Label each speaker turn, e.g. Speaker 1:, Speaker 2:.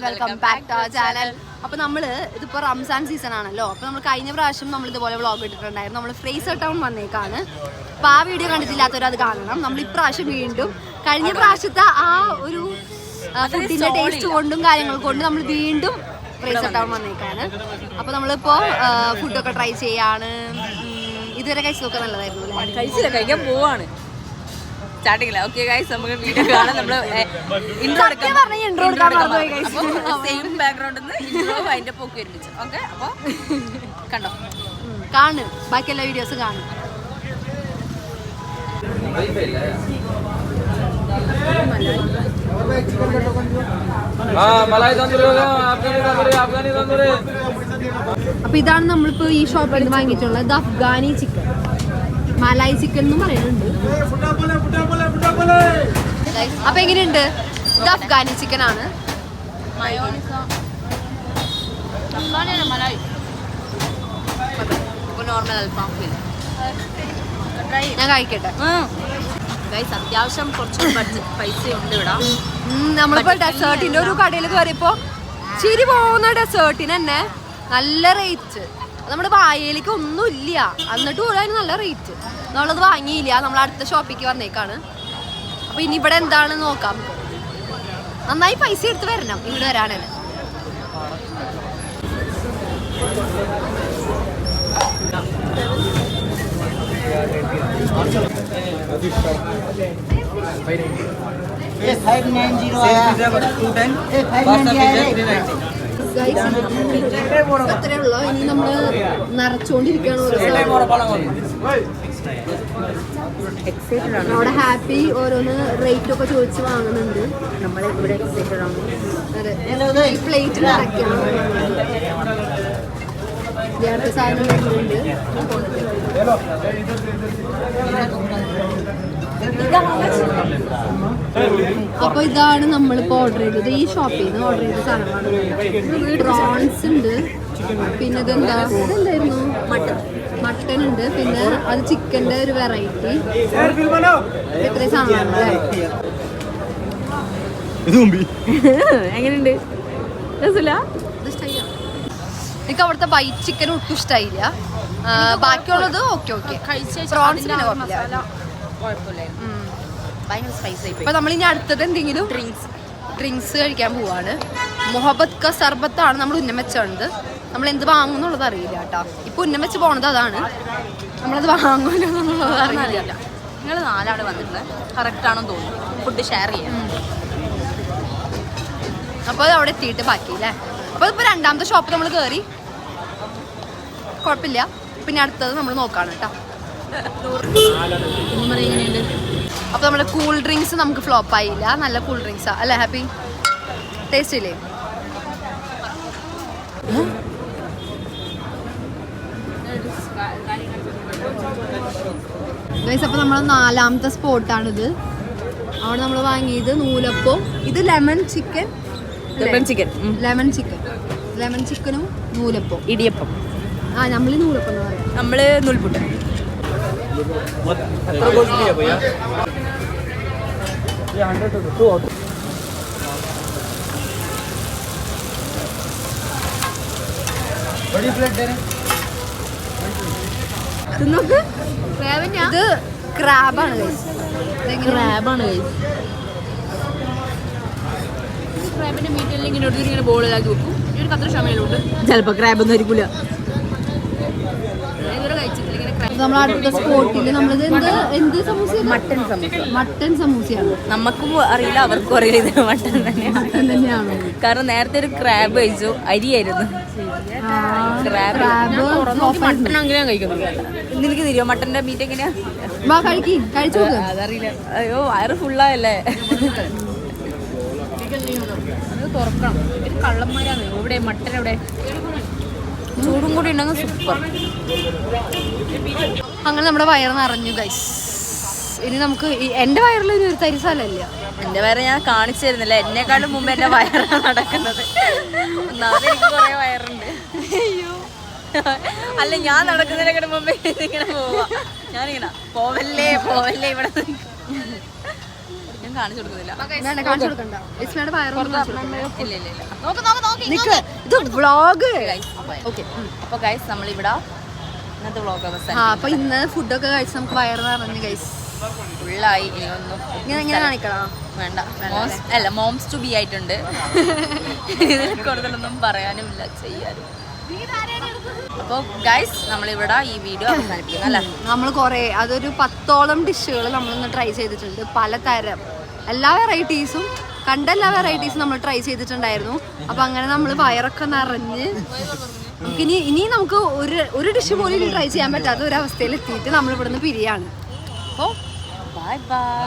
Speaker 1: Welcome back to അവർ channel. അപ്പോൾ നമ്മൾ ഇതിപ്പോൾ റംസാൻ സീസൺ ആണല്ലോ. അപ്പോൾ നമ്മൾ കഴിഞ്ഞ പ്രാവശ്യം നമ്മൾ ഇതുപോലെ വ്ളോഗ് ഇട്ടിട്ടുണ്ടായിരുന്നു. നമ്മൾ ഫ്രേസർ ടൗൺ വന്നേക്കാണ്. അപ്പോൾ ആ വീഡിയോ കണ്ടിട്ടില്ലാത്തവർ അത് കാണണം. നമ്മൾ ഇപ്രാവശ്യം വീണ്ടും കഴിഞ്ഞ പ്രാവശ്യത്തെ ആ ഒരു ഫുഡിൻ്റെ ടേസ്റ്റ് കൊണ്ടും കാര്യങ്ങൾ കൊണ്ടും നമ്മൾ വീണ്ടും ഫ്രേസർ ടൗൺ വന്നേക്കാണ്. അപ്പോൾ നമ്മളിപ്പോൾ ഫുഡൊക്കെ ട്രൈ ചെയ്യാണ്. ഇതുവരെ കഴിച്ചതൊക്കെ നല്ലതായിരുന്നു.
Speaker 2: കഴിച്ചില്ല, കഴിക്കാൻ പോവാണ് സ്റ്റാർട്ടിങ്ങില്ല. ഓക്കെ ഗൈസ്, നമുക്ക് വീഡിയോ കാണാം. നമ്മൾ ഇൻട്രോ സെയിം ബാക്ക്ഗ്രൗണ്ടിൽ നിന്ന് ഇൻട്രോ അതിൻ്റെ പോക്ക് ഒരുമിച്ച്. ഓക്കെ, അപ്പോൾ കണ്ടോ,
Speaker 1: കാണും ബാക്കി എല്ലാ വീഡിയോസും കാണും. അപ്പൊ ഇതാണ് നമ്മളിപ്പോ ഈ ഷോപ്പിൽ നിന്ന് വാങ്ങിയിട്ടുള്ളത്. ഇത് അഫ്ഗാനി ചിക്കൻ, മലായി ചിക്കൻ എന്നും പറയുന്നുണ്ട്. അപ്പൊ എങ്ങനെയുണ്ട്? ഇത് അഫ്ഗാനി ചിക്കൻ ആണ്. ഞാൻ കഴിക്കട്ടെ.
Speaker 2: അത്യാവശ്യം കുറച്ച് ബഡ്ജറ്റ് പൈസ ഉണ്ട് ഇവിടെ.
Speaker 1: നമ്മളിപ്പോ ഡെസേർട്ടിന്റെ ഒരു കടയിൽ കയറിയപ്പോ ചിരി പോകുന്ന ഡെസേർട്ടിന് തന്നെ നല്ല റേറ്റ്. നമ്മുടെ വായയിലേക്ക് ഒന്നും ഇല്ല, എന്നിട്ട് പോലും അതിന് നല്ല റേറ്റ്. നമ്മളത് വാങ്ങിയില്ല. നമ്മൾ അടുത്ത ഷോപ്പിലേക്ക് വന്നേക്കാണ്. അപ്പൊ ഇനി ഇവിടെ എന്താണെന്ന് നോക്കാം. നന്നായി പൈസ എടുത്ത് വരണം ഇവിടെ വരാനാണ്. അത്രേ ഉള്ളൂ. ഇനി നമ്മള് നിറച്ചോണ്ടിരിക്കുകയാണ്. അവിടെ ഹാപ്പി ഓരോന്ന് റേറ്റ് ഒക്കെ ചോദിച്ച് വാങ്ങുന്നുണ്ട്.
Speaker 2: നമ്മളിവിടെ എക്സൈറ്റഡ് ആണ്.
Speaker 1: പ്ലേറ്റ് നിറയ്ക്കണം. വേറെ സാധനം വരുന്നുണ്ട്. അപ്പൊ ഇതാണ് നമ്മളിപ്പോ ഓർഡർ ചെയ്തത്. ഈ ഷോപ്പിൽ നിന്ന് ഓർഡർ ചെയ്ത സാധനമാണ്. പ്രോൺസ് ഉണ്ട്, പിന്നെ ഇതെന്തായിരുന്നു മട്ടൺ ഉണ്ട്, പിന്നെ അത് ചിക്കൻ്റെ ഒരു വെറൈറ്റി. ഇത്രയും സാധനമാണ്.
Speaker 2: എങ്ങനെയുണ്ട്? രസമില്ല?
Speaker 1: എനിക്ക് അവിടുത്തെ ബൈറ്റ് ചിക്കൻ ഒട്ടും ഇഷ്ടമായില്ല. ബാക്കിയുള്ളത് ഓക്കെ ഓക്കെ. പ്രോൺസ്
Speaker 2: ഭയങ്കര സ്പൈസി.
Speaker 1: അപ്പൊ നമ്മളിനി അടുത്തത് എന്തെങ്കിലും ഡ്രിങ്ക്സ് കഴിക്കാൻ പോവാണ്. മൊഹബത്ത് ക സർബത്താണ് നമ്മൾ ഉന്നം വെച്ചത്. നമ്മൾ എന്ത് വാങ്ങുന്നുള്ളത് അറിയില്ല കേട്ടോ. ഇപ്പൊ ഉന്നം വെച്ച് പോണത് അതാണ്. നമ്മളത് വാങ്ങുന്നുള്ളത് അറിയില്ല.
Speaker 2: നിങ്ങൾ 4 ആള് വന്നിട്ടുള്ളത് കറക്റ്റ് ആണെന്ന് തോന്നുന്നു. ഫുഡ് ഷെയർ ചെയ്യാം.
Speaker 1: അപ്പോൾ അത് അവിടെ എത്തിയിട്ട് ബാക്കിയില്ലേ. അപ്പോൾ ഇപ്പോൾ രണ്ടാമത്തെ ഷോപ്പ് നമ്മൾ കയറി, കുഴപ്പമില്ല. പിന്നെ അടുത്തത് നമ്മൾ നോക്കാണ് കേട്ടോ.
Speaker 2: എങ്ങനെയുണ്ട്?
Speaker 1: അപ്പോൾ നമ്മുടെ കൂൾ ഡ്രിങ്ക്സ് നമുക്ക് ഫ്ലോപ്പ് ആയില്ല. നല്ല കൂൾ ഡ്രിങ്ക്സാ അല്ലേ ഹാപ്പി? ടേസ്റ്റ് ഇല്ലേ? അപ്പോൾ നമ്മൾ 4ാമത്തെ സ്പോട്ടാണിത്. അവിടെ നമ്മൾ വാങ്ങിയത് നൂലപ്പം. ഇത് ലെമൺ ചിക്കനും നൂലപ്പം,
Speaker 2: ഇടിയപ്പം.
Speaker 1: നമ്മൾ നൂലപ്പം എന്ന് പറയാം.
Speaker 2: നമ്മള് നൂൽപുട്ട്.
Speaker 1: ഇത് ക്രാബാണ്.
Speaker 2: ക്രാബിന്റെ മീറ്റെല്ലാം ഇങ്ങനെ ബോളിലാക്കി വെക്കും. ഒരു 10 സമയമുണ്ട്. ചിലപ്പോ ക്രാബൊന്നും ആയിരിക്കില്ല.
Speaker 1: നമ്മൾ അടുത്ത സ്പോട്ടിൽ നമ്മളിത് എന്ത് സമൂസ? മട്ടൻ സമൂസയാണ്.
Speaker 2: നമുക്കും അറിയില്ല, അവർക്കും അറിയില്ല ഇത് മട്ടൻ തന്നെയാണ്. കാരണം നേരത്തെ ഒരു ക്രാബ് കഴിച്ചു, അരിയായിരുന്നു. മട്ടൻ അങ്ങനെ കഴിക്കുന്നുണ്ട്. നിനക്ക് തരുമോ മട്ടന്റെ മീറ്റ് എങ്ങനെയാ?
Speaker 1: കഴിച്ചു.
Speaker 2: അതറിയില്ല. അയ്യോ, വയറ് ഫുള്ളായല്ലേ. തുറക്കണം. കള്ളന്മാരാണ് ഇവിടെ. മട്ടൻ എവിടെ? ചൂടും കൂടി ഉണ്ടെങ്കിൽ സൂപ്പർ.
Speaker 1: അങ്ങനെ നമ്മുടെ വയറ് നിറഞ്ഞു ഗൈസ്. ഇനി നമുക്ക് എൻ്റെ വയറിൽ ഒരു തരി സ്ഥലമില്ല.
Speaker 2: എൻ്റെ വയറ് ഞാൻ കാണിച്ചു തരുന്നില്ല. എന്നെക്കാളും മുമ്പ് എൻ്റെ വയറാണ് നടക്കുന്നത്. ഒന്നാമത് എനിക്ക് കുറേ വയറുണ്ട്. അയ്യോ, അല്ല, ഞാൻ നടക്കുന്നതിനേക്കാളും മുമ്പേ ഇങ്ങനെ പോവാ. ഞാനിങ്ങനെ പോവല്ലേ ഇവിടെ. ആരും കാണിച്ചു കൊടുക്കുന്നില്ല.
Speaker 1: വേണ്ട കാണിച്ചു കൊടുക്കണ്ട. ഇസ്മയുടെ വയറൊന്നും കാണിച്ചു കൊടുക്കണ്ട.
Speaker 2: ഇല്ല ഇല്ല ഇല്ല.
Speaker 1: നിക്ക് ഇത് വ്ളോഗ്. ഓക്കെ.
Speaker 2: അപ്പോൾ ഗൈസ് നമ്മളിവിടെ ഇന്നത്തെ വ്ളോഗ് അവസാനം.
Speaker 1: അപ്പൊ ഇന്ന് ഫുഡൊക്കെ കഴിച്ച് നമുക്ക് വയറ് നിറഞ്ഞു ഗൈസ്.
Speaker 2: ഫുള്ളായി. ഇനിയൊന്നും
Speaker 1: ഇങ്ങനെ കാണിക്കണം.
Speaker 2: വേണ്ട. അല്ല മോംസ് ടു ബി ആയിട്ടുണ്ട്. ഇതിൽ കൂടുതലൊന്നും പറയാനുമില്ല ചെയ്യാനും. അപ്പോൾ ഗൈസ് നമ്മളിവിടെ ഈ വീഡിയോ അവസാനിപ്പിക്കുന്നു അല്ലേ.
Speaker 1: നമ്മൾ കുറേ അതൊരു 10ഓളം ഡിഷുകൾ നമ്മളിന്ന് ട്രൈ ചെയ്തിട്ടുണ്ട്. പലതരം എല്ലാ വെറൈറ്റീസും കണ്ട എല്ലാ വെറൈറ്റീസും നമ്മൾ ട്രൈ ചെയ്തിട്ടുണ്ടായിരുന്നു. അപ്പം അങ്ങനെ നമ്മൾ വയറൊക്കെ നിറഞ്ഞ് ഇനി നമുക്ക് ഒരു ഡിഷ് പോലും ട്രൈ ചെയ്യാൻ പറ്റാത്ത ഒരു അവസ്ഥയിൽ എത്തിയിട്ട് നമ്മൾ ഇവിടുന്ന് പിരിയാണ്. അപ്പോൾ
Speaker 2: ബൈ ബൈ.